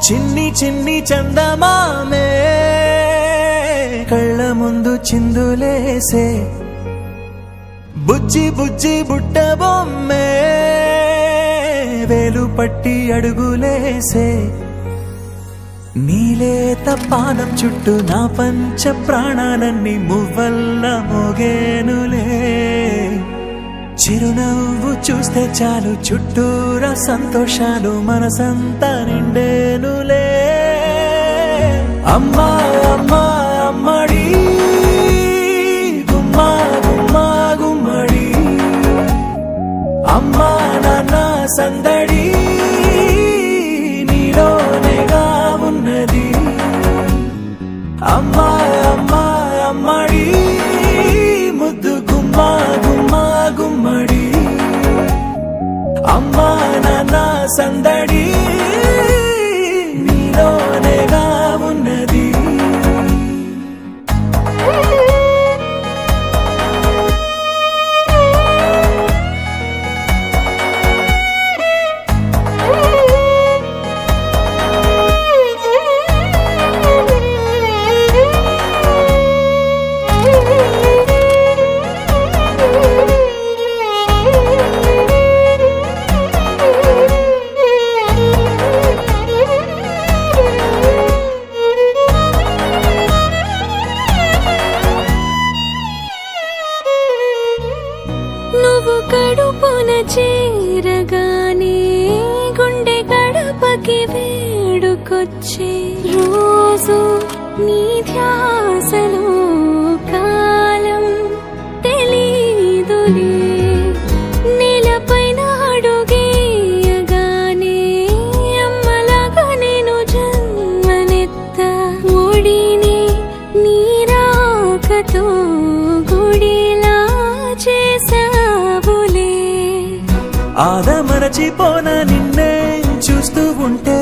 చిన్ని చిన్ని చందమామే కళ్ళ ముందు చిందులేసే బుజ్జి బుజ్జి బుట్ట బొమ్మే వేలు పట్టి అడుగులేసే నీలేత పానం చుట్టూ నా పంచ ప్రాణాలన్నీ మువ్వల్ల మోగేనులే చిరునవ్వు చూస్తే చాలు చుట్టూరా సంతోషాలు మనసంతా నిండేనులే అమ్మా అమ్మా అమ్మడి గుమ్మా గుమ్మా గుమ్మడి అమ్మా నాన్న సందడి నీలోనేగా ఉన్నది అమ్మా అమ్మా అమ్మడి ముద్దు గుమ్మా గుమ్మా గుమ్మడి అమ్మా నాన్న సందడి నీలోనేగా ఉన్నది నువ్వు కడుపున చేరగానే గుండె గడపకి వేడుకొచ్చే రోజు నీ ధ్యాసలో కాలం తెలీదులే నేలపైన అడుగేయగానే అమ్మలాగా నేను జన్మనెత్త ఒడిని నీ రాకతో గుడిలా చేసావులే ఆదమరచిపోన నిన్నే చూస్తూ ఉంటే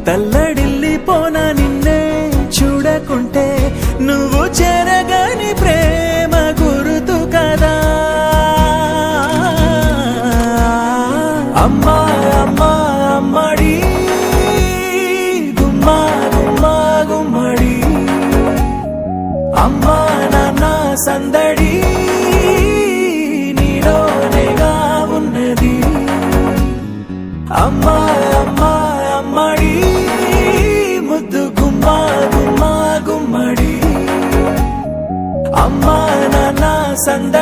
తల్లడిల్లిపోన నిన్నే చూడకుంటే నువ్వు చెరగని ప్రేమ గుర్తు కదా అమ్మా అమ్మా అమ్మడి గుమ్మా గుమ్మా గుమ్మడి అమ్మా నాన్న సందడి నీలోనేగా ఉన్నది అమ్మా అమ్మా అమ్మడి ముద్దు గుమ్మా గుమ్మా గుమ్మడి అమ్మా నాన్న సందడి